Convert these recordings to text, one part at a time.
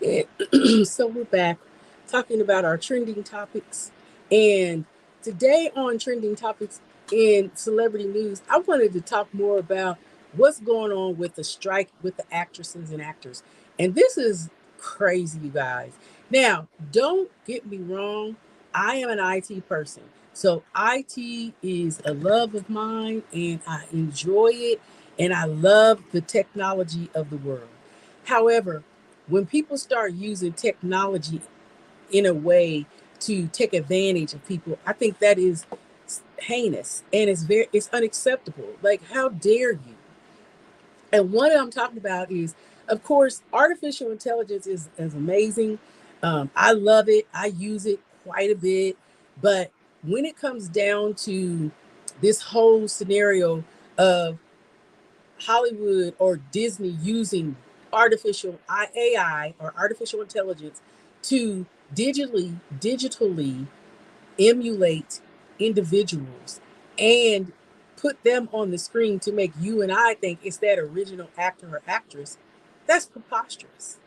So we're back talking about our trending topics. And today on trending topics in celebrity news, I wanted to talk more about what's going on with the strike with the actresses and actors. And this is crazy, you guys. Now, don't get me wrong, I am an IT person. So IT is a love of mine and I enjoy it and I love the technology of the world. However, when people start using technology in a way to take advantage of people, I think that is heinous and it's unacceptable. Like, how dare you? And what I'm talking about is, of course, artificial intelligence is amazing. I love it. I use it quite a bit. But when it comes down to this whole scenario of Hollywood or Disney using artificial AI or artificial intelligence to digitally emulate individuals and put them on the screen to make you and I think it's that original actor or actress, that's preposterous.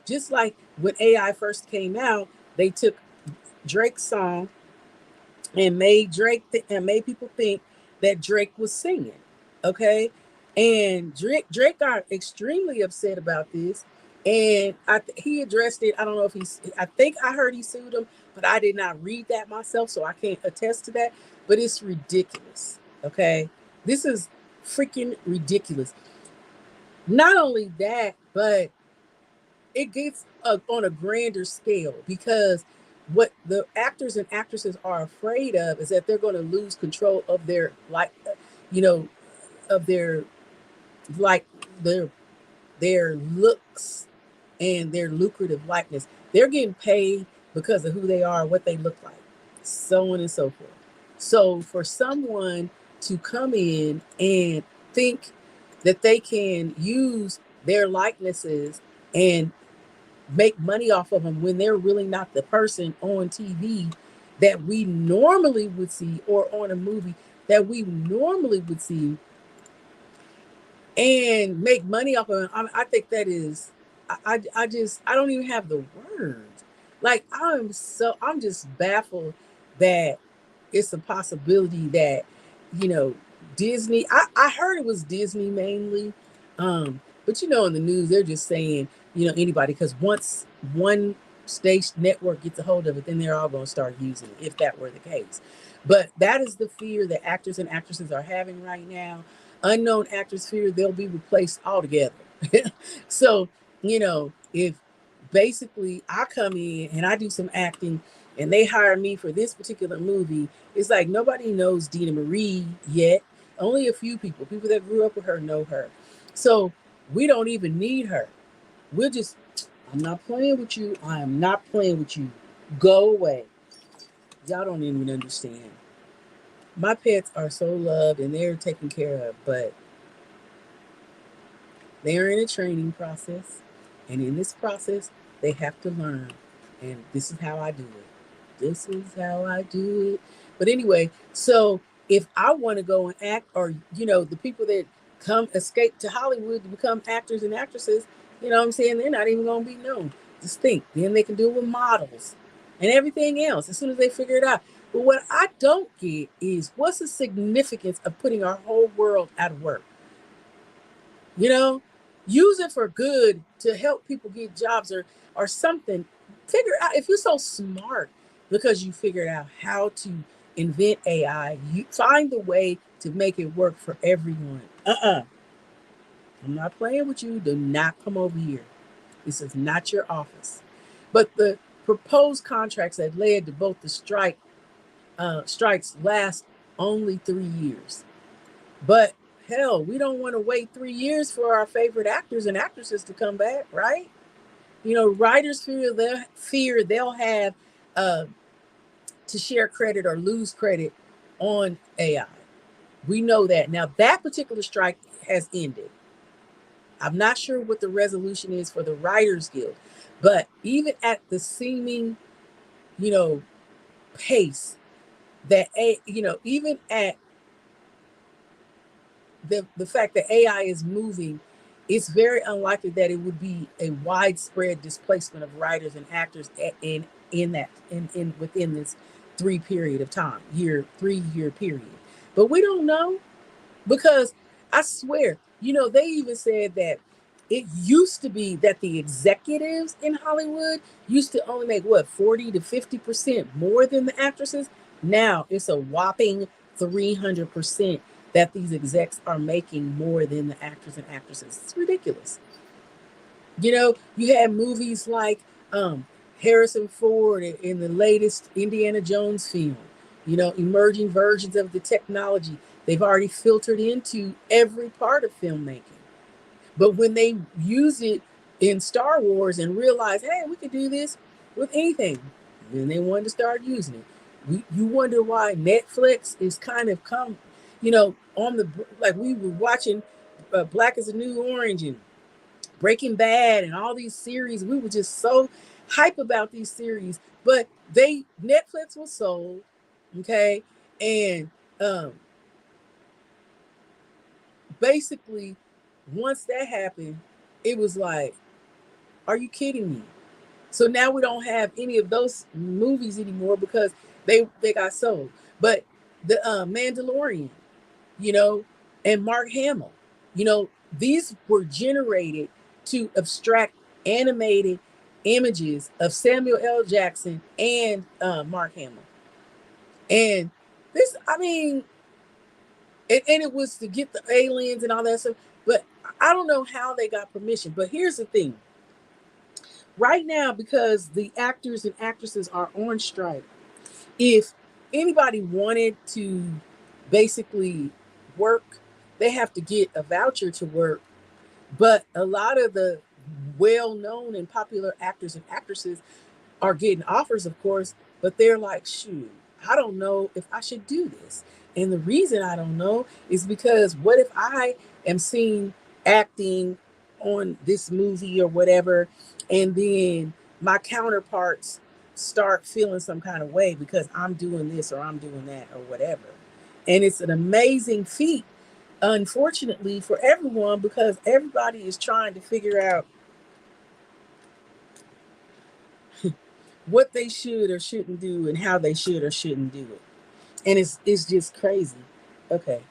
Just like when AI first came out, they took Drake's song and made people think that Drake was singing. Okay, and Drake got extremely upset about this, and he addressed it. I don't know if he's. I think I heard he sued him, but I did not read that myself, so I can't attest to that. But it's ridiculous. Okay, this is freaking ridiculous. Not only that, but it gets on a grander scale because what the actors and actresses are afraid of is that they're going to lose control of their you know, of like their their looks and their lucrative likeness. They're getting paid because of who they are, what they look like, so on and so forth. So for someone to come in and think that they can use their likenesses and make money off of them when they're really not the person on TV that we normally would see or on a movie that we normally would see and make money off of them. I think that is, I don't even have the words. Like, I'm just baffled that it's a possibility that, you know, Disney, I heard it was Disney mainly. But in the news, they're just saying, anybody, because once one station network gets a hold of it, then they're all going to start using it, if that were the case. But that is the fear that actors and actresses are having right now. Unknown actors fear they'll be replaced altogether. So, if basically I come in and I do some acting and they hire me for this particular movie, it's like nobody knows Dina Marie yet. Only a few people that grew up with her know her. So we don't even need her. We'll just, I'm not playing with you. I am not playing with you. Go away. Y'all don't even understand. My pets are so loved and they're taken care of, but they're in a training process. And in this process, they have to learn. And this is how I do it. This is how I do it. But anyway, so if I want to go and act, or, the people that come escape to Hollywood to become actors and actresses, what I'm saying? They're not even going to be known. Just think. Then they can do it with models and everything else as soon as they figure it out. But what I don't get is what's the significance of putting our whole world out of work? You know, use it for good to help people get jobs or something. Figure out if you're so smart because you figured out how to invent AI, you find the way to make it work for everyone. I'm not playing with you. Do not come over here. This is not your office. But the proposed contracts that led to both the strikes last only 3 years. But hell, we don't want to wait 3 years for our favorite actors and actresses to come back, right? Writers fear they'll have uh, to share credit or lose credit on AI. We know that. Now, that particular strike has ended. I'm not sure what the resolution is for the Writers Guild, but even at the seeming, you know, pace even at the fact that AI is moving, it's very unlikely that it would be a widespread displacement of writers and actors in that in within this 3 year period. But we don't know, because I swear, they even said that it used to be that the executives in Hollywood used to only make what, 40 to 50% more than the actresses. Now it's a whopping 300% that these execs are making more than the actors and actresses. It's ridiculous. You had movies like Harrison Ford in the latest Indiana Jones film, emerging versions of the technology. They've already filtered into every part of filmmaking. But when they use it in Star Wars and realize, hey, we could do this with anything, then they wanted to start using it. You wonder why Netflix is kind of come, on the, like we were watching Black is the New Orange and Breaking Bad and all these series. We were just so hype about these series, but Netflix was sold, okay, and um, basically once that happened, it was like, are you kidding me? So now we don't have any of those movies anymore because they got sold. But the Mandalorian, you know, and Mark Hamill, these were generated to abstract animated images of Samuel L. Jackson and Mark Hamill. And this, I mean, and it was to get the aliens and all that stuff. But I don't know how they got permission. But here's the thing. Right now, because the actors and actresses are on strike, if anybody wanted to basically work, they have to get a voucher to work. But a lot of the well-known and popular actors and actresses are getting offers, of course, but they're like, shoot, I don't know if I should do this. And the reason I don't know is because what if I am seen acting on this movie or whatever, and then my counterparts start feeling some kind of way because I'm doing this or I'm doing that or whatever. And it's an amazing feat, unfortunately, for everyone, because everybody is trying to figure out what they should or shouldn't do and how they should or shouldn't do it. And it's just crazy. Okay.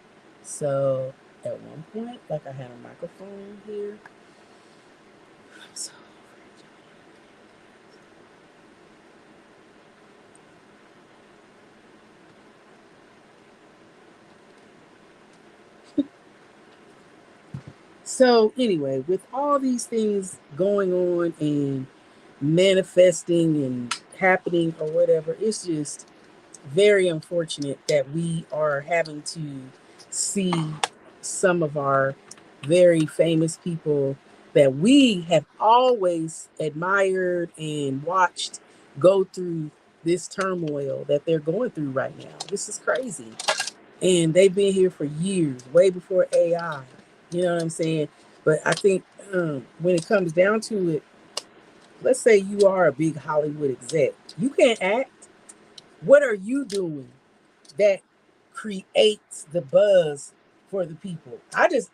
So at one point, like I had a microphone here. So so anyway, with all these things going on and manifesting and happening or whatever, it's just very unfortunate that we are having to see some of our very famous people that we have always admired and watched go through this turmoil that they're going through right now. This is crazy. And they've been here for years, way before AI. You know what I'm saying? But I think when it comes down to it, let's say you are a big Hollywood exec. You can't act. What are you doing that creates the buzz for the people? I just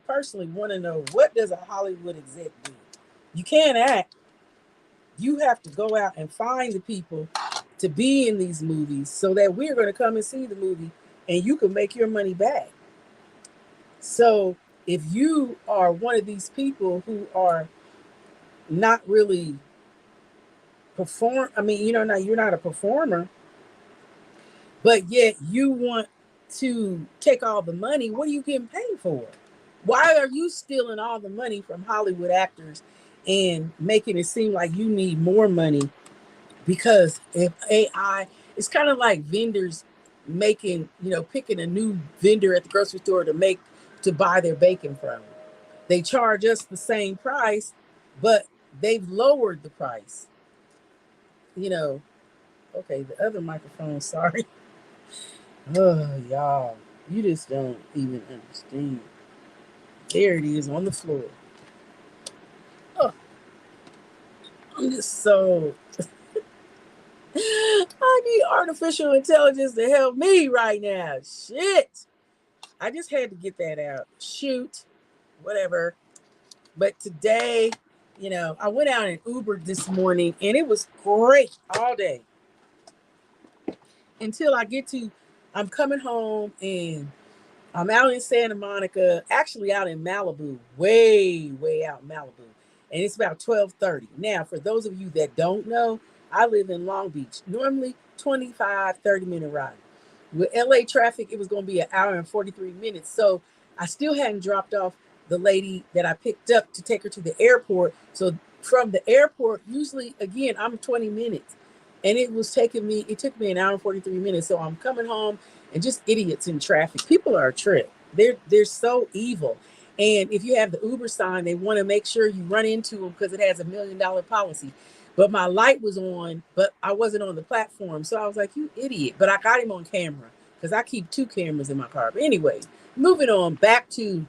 personally want to know, what does a Hollywood exec do? You can't act. You have to go out and find the people to be in these movies so that we're going to come and see the movie and you can make your money back. So if you are one of these people who are not really now you're not a performer, but yet you want to take all the money, what are you getting paid for? Why are you stealing all the money from Hollywood actors and making it seem like you need more money? Because if AI, it's kind of like vendors making, picking a new vendor at the grocery store to buy their bacon from. They charge us the same price, but they've lowered the price. Okay, the other microphone, sorry. Oh, y'all, you just don't even understand. There it is on the floor. Oh, I'm just so. I need artificial intelligence to help me right now. Shit. I just had to get that out. Shoot. Whatever. But today, I went out and Ubered this morning, and it was great all day until I'm coming home, and I'm out in Santa Monica, actually out in Malibu, way out in Malibu. And it's about 12:30. Now, for those of you that don't know, I live in Long Beach. Normally 25, 30-minute ride. With LA traffic, it was going to be an hour and 43 minutes. So I still hadn't dropped off the lady that I picked up to take her to the airport. So from the airport, usually, again, I'm 20 minutes. And it took me an hour and 43 minutes. So I'm coming home, and just idiots in traffic. People are a trip. They're so evil. And if you have the Uber sign, they want to make sure you run into them because it has $1 million policy. But my light was on, but I wasn't on the platform. So I was like, you idiot. But I got him on camera because I keep 2 cameras in my car. But anyway, moving on back to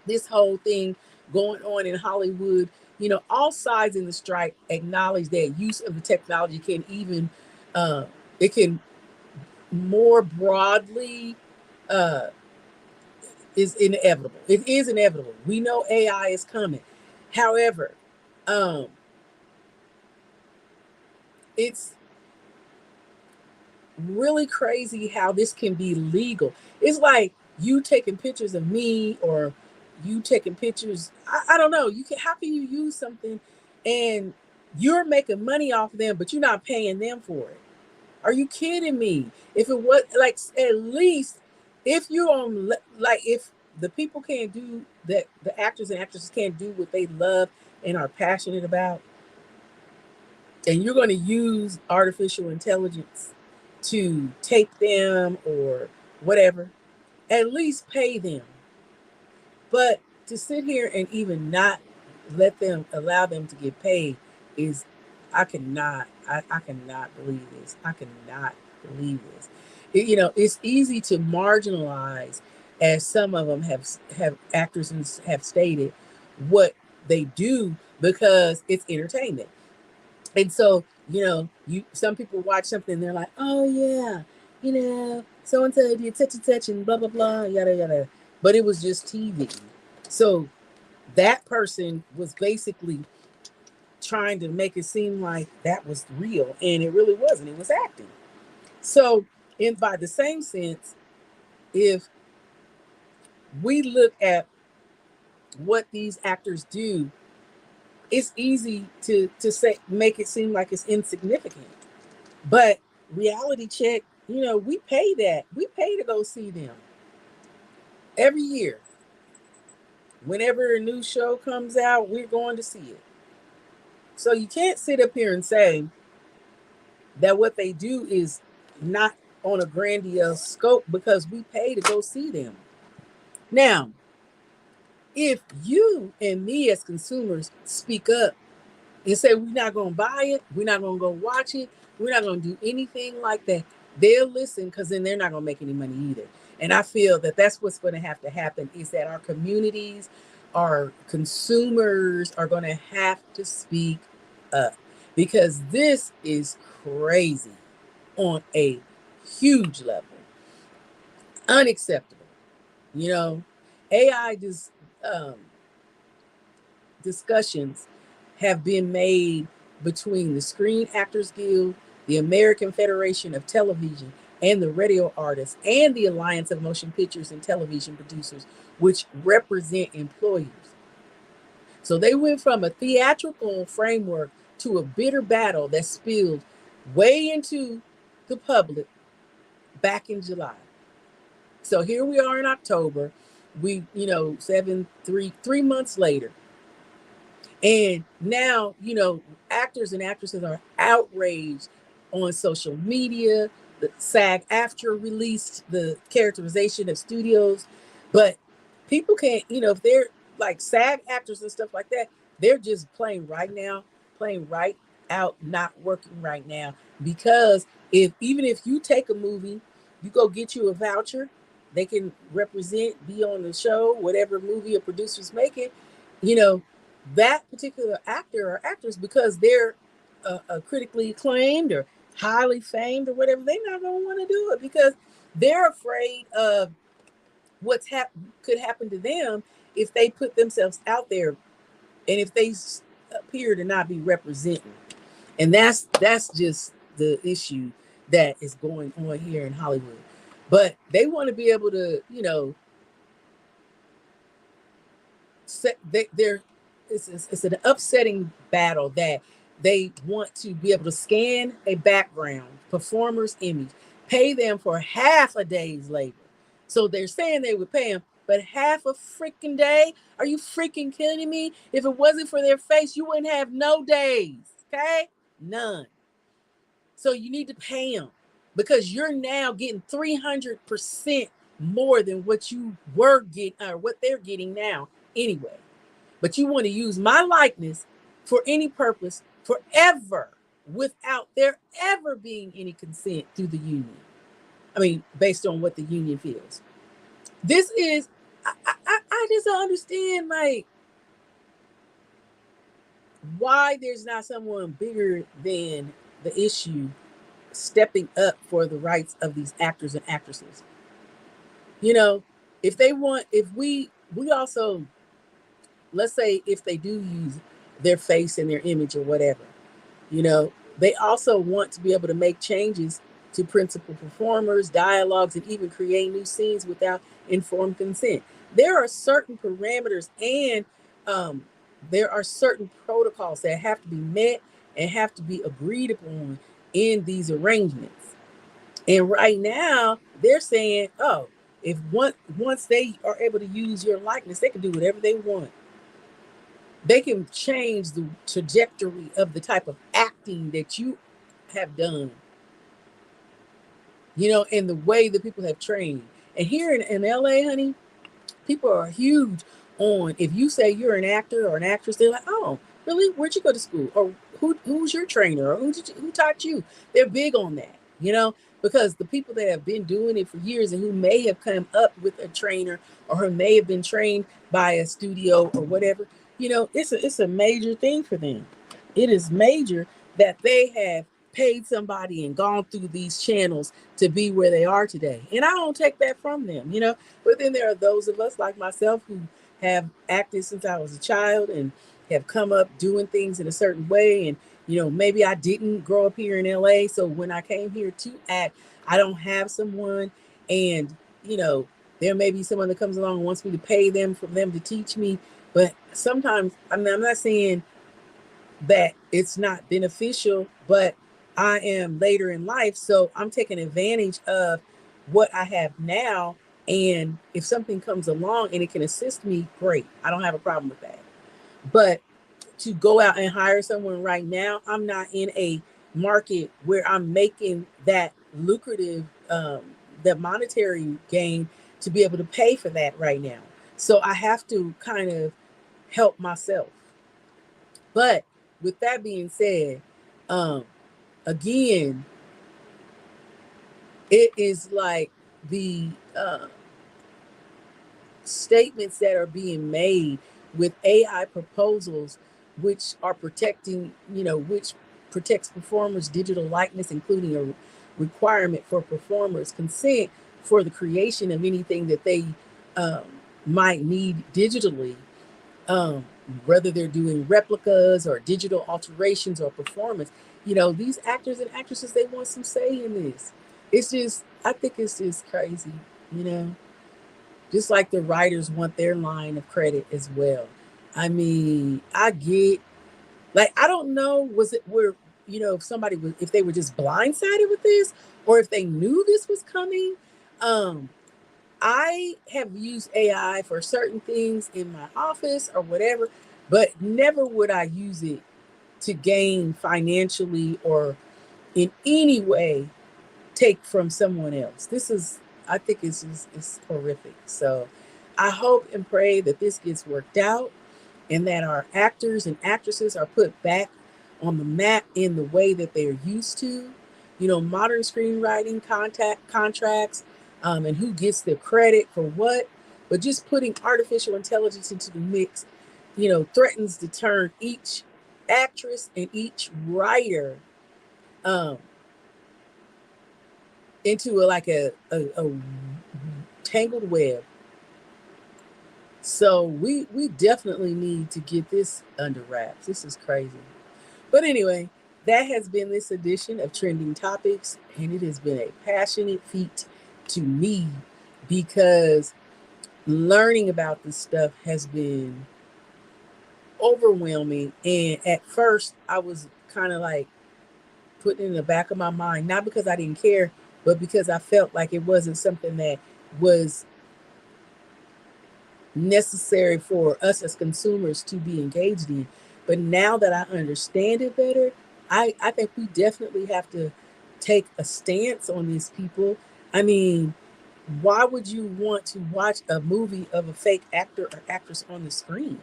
this whole thing going on in Hollywood. All sides in the strike acknowledge that use of the technology can even, it can more broadly, uh, is inevitable. It is inevitable. We know AI is coming. However, um, it's really crazy how this can be legal. It's like you taking pictures of me, or you taking pictures. I don't know. How can you use something and you're making money off of them, but you're not paying them for it? Are you kidding me? If it was like, at least if you're on, like, if the people can't do that, the actors and actresses can't do what they love and are passionate about, and you're going to use artificial intelligence to take them or whatever, at least pay them. But to sit here and even not allow them to get paid is, I cannot believe this. I cannot believe this. It's easy to marginalize, as some of them have actors have stated, what they do because it's entertainment. And so, some people watch something and they're like, oh yeah, so and so did such and such and blah blah blah, yada yada. But it was just TV. So that person was basically trying to make it seem like that was real, and it really wasn't. It was acting. So, in by the same sense, if we look at what these actors do, it's easy to say, make it seem like it's insignificant. But reality check, we pay that. We pay to go see them every year. Whenever a new show comes out, we're going to see it. So you can't sit up here and say that what they do is not on a grandiose scope, because we pay to go see them. Now, if you and me as consumers speak up and say we're not going to buy it, we're not going to go watch it, we're not going to do anything like that, they'll listen, because then they're not going to make any money either. And I feel that that's what's going to happen, is that our communities, our consumers are going to have to speak up, because this is crazy on a huge level. Unacceptable. You know, AI um, discussions have been made between the Screen Actors Guild, the American Federation of Television and the Radio Artists, and the Alliance of Motion Pictures and Television Producers, which represent employers. So they went from a theatrical framework to a bitter battle that spilled way into the public back in July. So here we are in October. We, 3 months later. And now, actors and actresses are outraged on social media. The SAG-AFTRA released the characterization of studios, but people can't, if they're like SAG actors and stuff like that, they're just playing right now, playing right out, not working right now. Because even if you take a movie, you go get you a voucher, they can represent, be on the show, whatever movie a producer's making, you know, that particular actor or actress, because they're critically acclaimed or highly famed or whatever, they're not going to want to do it, because they're afraid of could happen to them if they put themselves out there and if they appear to not be representing, and that's just the issue that is going on here in Hollywood. But they want to be able to, they're it's an upsetting battle that they want to be able to scan a background performer's image, pay them for half a day's labor. So they're saying they would pay them, but half a freaking day? Are you freaking kidding me? If it wasn't for their face, you wouldn't have no days. Okay, none. So you need to pay them because you're now getting 300% more than what you were getting or what they're getting now anyway. But you want to use my likeness for any purpose forever without there ever being any consent through the union. I mean, based on what the union feels. This is, I just don't understand, like, why there's not someone bigger than the issue stepping up for the rights of these actors and actresses. You know, if they want, if we also, let's say if they do use their face and their image or whatever, they also want to be able to make changes to principal performers, dialogues, and even create new scenes without informed consent. There are certain parameters and there are certain protocols that have to be met and have to be agreed upon in these arrangements. And right now, they're saying, oh, if once they are able to use your likeness, they can do whatever they want. They can change the trajectory of the type of acting that you have done, and the way that people have trained. And here in LA, honey, people are huge on, if you say you're an actor or an actress, they're like, oh, really? Where'd you go to school? Or who's your trainer? Or who taught you? They're big on that, because the people that have been doing it for years and who may have come up with a trainer or who may have been trained by a studio or whatever, it's a major thing for them. It is major that they have paid somebody and gone through these channels to be where they are today. And I don't take that from them, But then there are those of us like myself who have acted since I was a child and have come up doing things in a certain way. And, maybe I didn't grow up here in LA. So when I came here to act, I don't have someone. And, there may be someone that comes along and wants me to pay them for them to teach me. But sometimes, I'm not saying that it's not beneficial, but I am later in life, so I'm taking advantage of what I have now. And if something comes along and it can assist me, great. I don't have a problem with that. But to go out and hire someone right now, I'm not in a market where I'm making that lucrative, that monetary gain to be able to pay for that right now. So I have to kind of help myself. But with that being said, again, it is like the statements that are being made with AI proposals, which are protecting, which protects performers' digital likeness, including a requirement for performers' consent for the creation of anything that they um, might need digitally, um, whether they're doing replicas or digital alterations or performance. These actors and actresses, they want some say in this. It's just, I think it's just crazy, you know, just like the writers want their line of credit as well. I mean, I get, like, I don't know, was it where, if somebody was, if they were just blindsided with this or if they knew this was coming. Um, I have used AI for certain things in my office or whatever, but never would I use it to gain financially or in any way take from someone else. This is, I think it's horrific. So I hope and pray that this gets worked out and that our actors and actresses are put back on the map in the way that they are used to. Modern screenwriting contracts, and who gets the credit for what. But just putting artificial intelligence into the mix, threatens to turn each actress and each writer um, into like a tangled web. So we definitely need to get this under wraps. This is crazy. But anyway, that has been this edition of Trending Topics, and it has been a passionate feat to me because learning about this stuff has been overwhelming. And at first, I was kind of like putting it in the back of my mind, not because I didn't care, but because I felt like it wasn't something that was necessary for us as consumers to be engaged in. But now that I understand it better, I think we definitely have to take a stance on these people. I mean, why would you want to watch a movie of a fake actor or actress on the screen?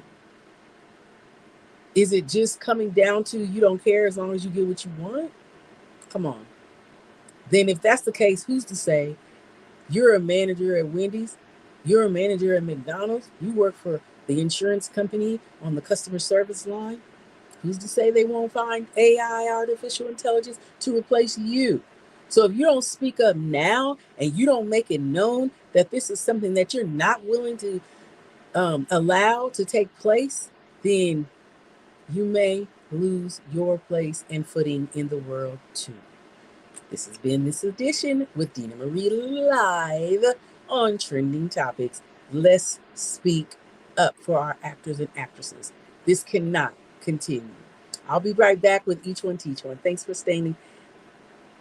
Is it just coming down to you don't care as long as you get what you want? Come on. Then, if that's the case, who's to say you're a manager at Wendy's, you're a manager at McDonald's, you work for the insurance company on the customer service line? Who's to say they won't find AI, artificial intelligence, to replace you? So if you don't speak up now and you don't make it known that this is something that you're not willing to allow to take place, then you may lose your place and footing in the world too. This has been this edition with Dina Marie live on Trending Topics. Let's speak up for our actors and actresses. This cannot continue. I'll be right back with Each One Teach One. Thanks for staying